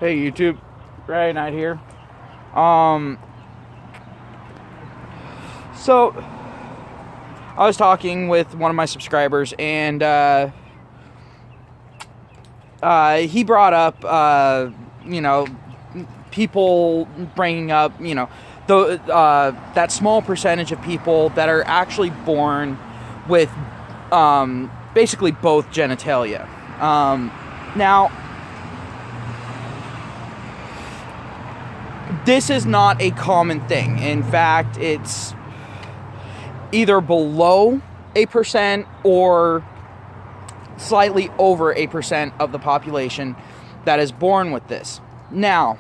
Hey YouTube, Friday night here. So I was talking with one of my subscribers, and he brought up, people bringing up, that small percentage of people that are actually born with, basically both genitalia. Now, this is not a common thing. In fact, it's either below 8% or slightly over 8% of the population that is born with this. Now,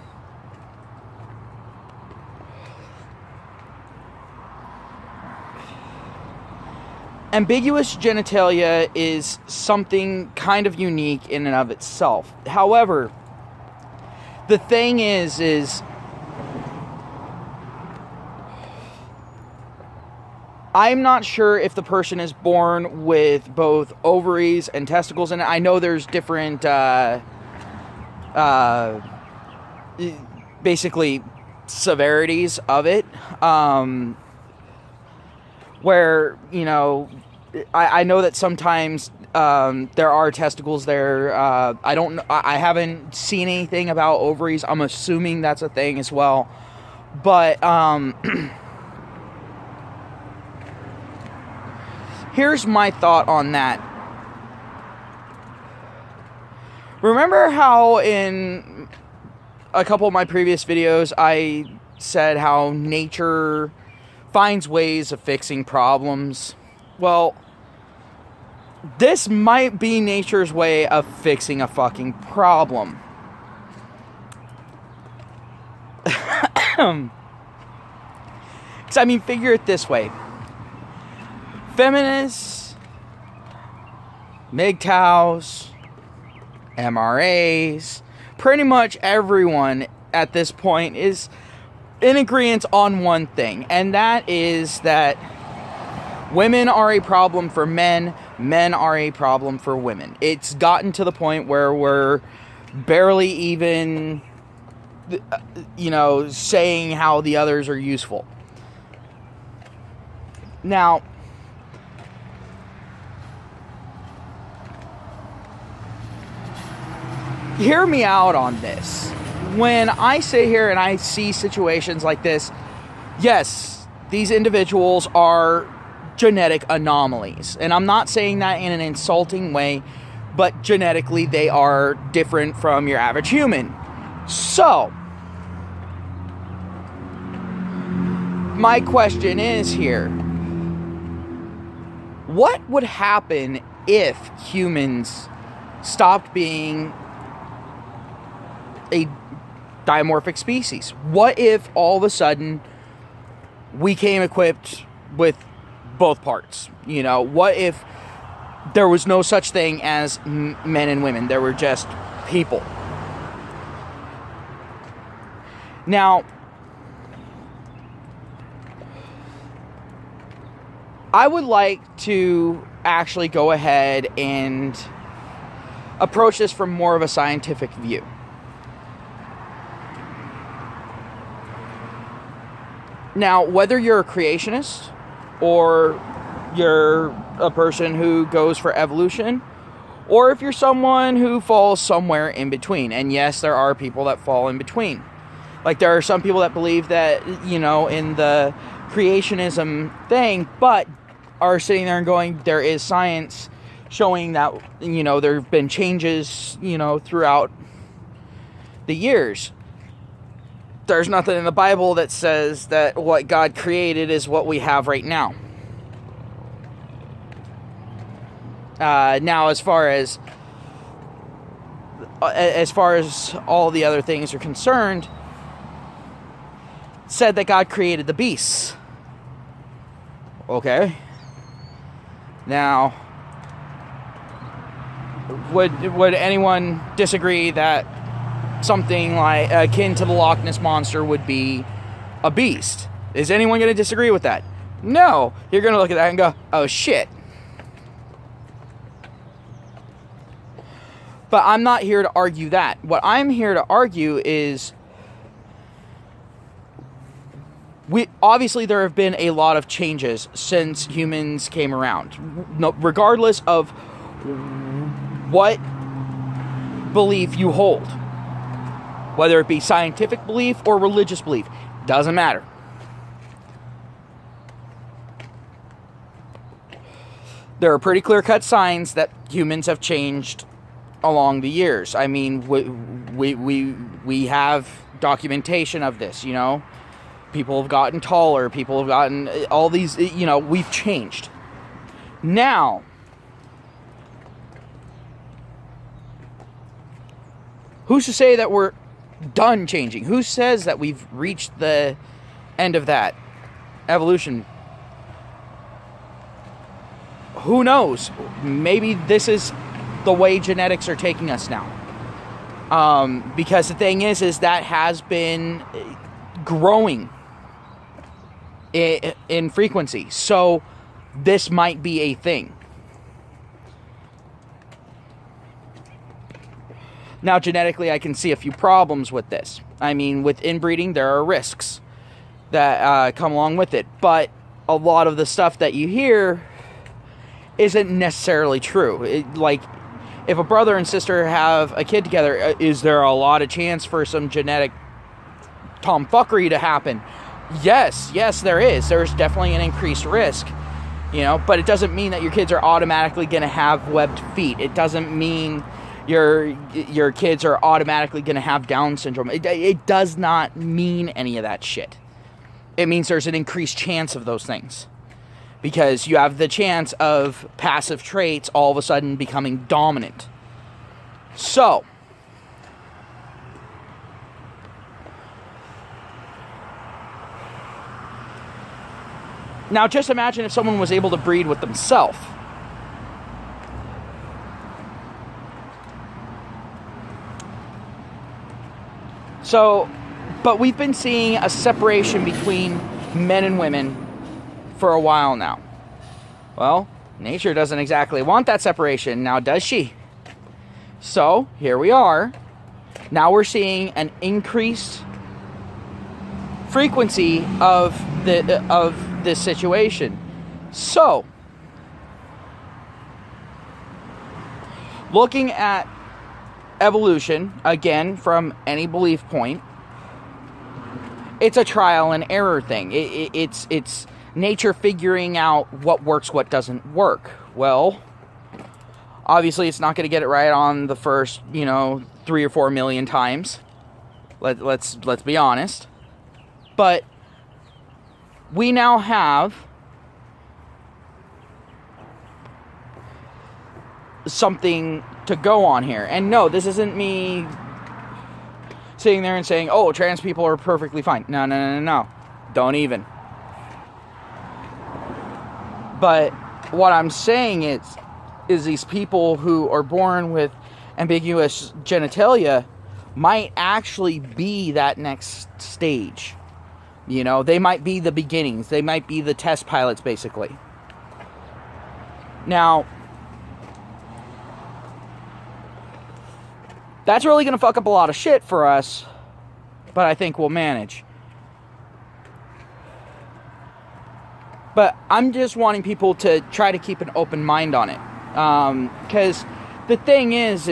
ambiguous genitalia is something kind of unique in and of itself. However, the thing is I'm not sure if the person is born with both ovaries and testicles, and I know there's different, basically, severities of it, where, I know that sometimes there are testicles there. I haven't seen anything about ovaries. I'm assuming that's a thing as well, but, here's my thought on that. Remember how in a couple of my previous videos I said how nature finds ways of fixing problems? Well, this might be nature's way of fixing a fucking problem. Because, figure it this way. Feminists, MGTOWs, MRAs, pretty much everyone at this point is in agreement on one thing, and that is that women are a problem for men, men are a problem for women. It's gotten to the point where we're barely even, saying how the others are useful. Now, hear me out on this. When I sit here and I see situations like this, yes, these individuals are genetic anomalies. And I'm not saying that in an insulting way, but genetically they are different from your average human. So, my question is here, what would happen if humans stopped being a dimorphic species? What if all of a sudden we came equipped with both parts? What if there was no such thing as men and women? There were just people. Now, I would like to actually go ahead and approach this from more of a scientific view. Now, whether you're a creationist or you're a person who goes for evolution, or if you're someone who falls somewhere in between, and yes, there are people that fall in between. Like, there are some people that believe that, in the creationism thing, but are sitting there and going, there is science showing that, there have been changes, throughout the years. There's nothing in the Bible that says that what God created is what we have right now. Now, as far as all the other things are concerned, said that God created the beasts. Okay. Now, would anyone disagree that something like akin to the Loch Ness Monster would be a beast? Is anyone going to disagree with that? No. You're going to look at that and go, oh shit. But I'm not here to argue that. What I'm here to argue is obviously there have been a lot of changes since humans came around. No, regardless of what belief you hold, whether it be scientific belief or religious belief, doesn't matter. There are pretty clear-cut signs that humans have changed along the years. I mean, we have documentation of this, you know. People have gotten taller, people have gotten all these, you know, we've changed. Now, who's to say that we're done changing? Who says that we've reached the end of that evolution? Who knows? Maybe this is the way genetics are taking us now. Because the thing is that has been growing in frequency. So this might be a thing. Now, genetically, I can see a few problems with this. I mean, with inbreeding, there are risks that come along with it. But a lot of the stuff that you hear isn't necessarily true. Like, if a brother and sister have a kid together, is there a lot of chance for some genetic tomfuckery to happen? Yes, there is. There's definitely an increased risk, you know, but it doesn't mean that your kids are automatically going to have webbed feet. It doesn't mean your kids are automatically going to have Down syndrome. It does not mean any of that shit. It means there's an increased chance of those things. Because you have the chance of passive traits all of a sudden becoming dominant. So, now just imagine if someone was able to breed with themselves. So, but we've been seeing a separation between men and women for a while now. Well, nature doesn't exactly want that separation, now does she? So, here we are. Now we're seeing an increased frequency of this situation. So, looking at evolution, again, from any belief point, it's a trial and error thing. It's nature figuring out what works, what doesn't work. Well, obviously it's not going to get it right on the first, 3 or 4 million times. Let's be honest. But we now have something to go on here. And no, this isn't me sitting there and saying, oh, trans people are perfectly fine. No. Don't even. But what I'm saying is these people who are born with ambiguous genitalia might actually be that next stage. They might be the beginnings. They might be the test pilots, basically. Now, that's really going to fuck up a lot of shit for us, but I think we'll manage. But I'm just wanting people to try to keep an open mind on it. Because the thing is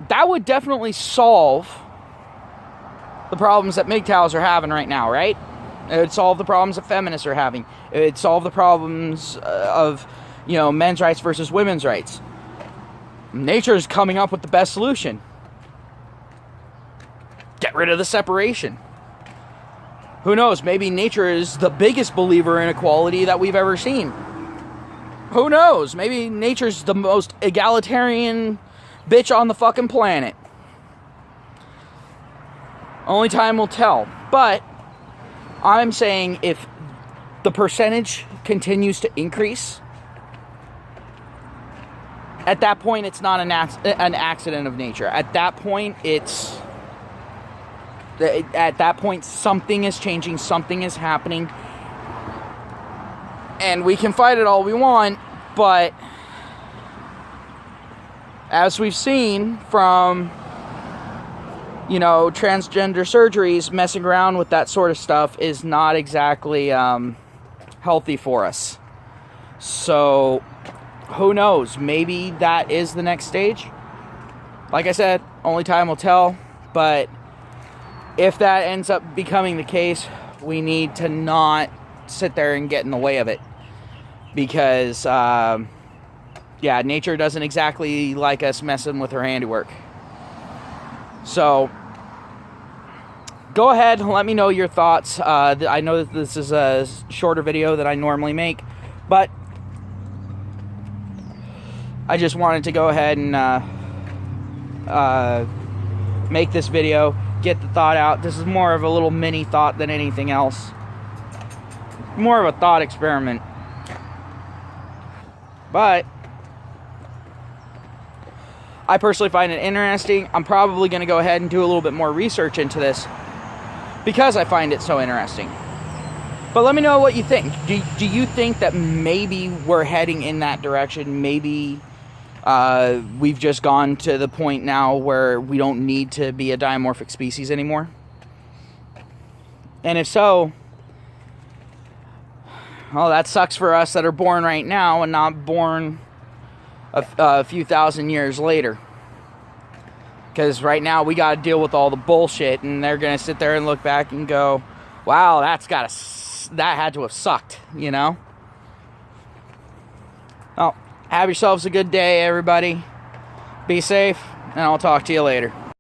that would definitely solve the problems that MGTOWs are having right now, right? It would solve the problems that feminists are having. It would solve the problems of, men's rights versus women's rights. Nature is coming up with the best solution. Get rid of the separation. Who knows? Maybe nature is the biggest believer in equality that we've ever seen. Who knows? Maybe nature's the most egalitarian bitch on the fucking planet. Only time will tell. But I'm saying if the percentage continues to increase, at that point it's not an accident of nature. At that point something is changing, something is happening, and we can fight it all we want, but as we've seen from, transgender surgeries, messing around with that sort of stuff is not exactly healthy for us. So, who knows? Maybe that is the next stage. Like I said, only time will tell. But if that ends up becoming the case, we need to not sit there and get in the way of it. Because, nature doesn't exactly like us messing with her handiwork. So, go ahead and let me know your thoughts. I know that this is a shorter video than I normally make, but I just wanted to go ahead and make this video, get the thought out. This is more of a little mini thought than anything else. More of a thought experiment. But I personally find it interesting. I'm probably going to go ahead and do a little bit more research into this because I find it so interesting. But let me know what you think. Do you think that maybe we're heading in that direction? Maybe we've just gone to the point now where we don't need to be a dimorphic species anymore? And if so, well, that sucks for us that are born right now and not born a few thousand years later. Because right now we got to deal with all the bullshit, and they're going to sit there and look back and go, wow, that had to have sucked, Well, have yourselves a good day, everybody. Be safe, and I'll talk to you later.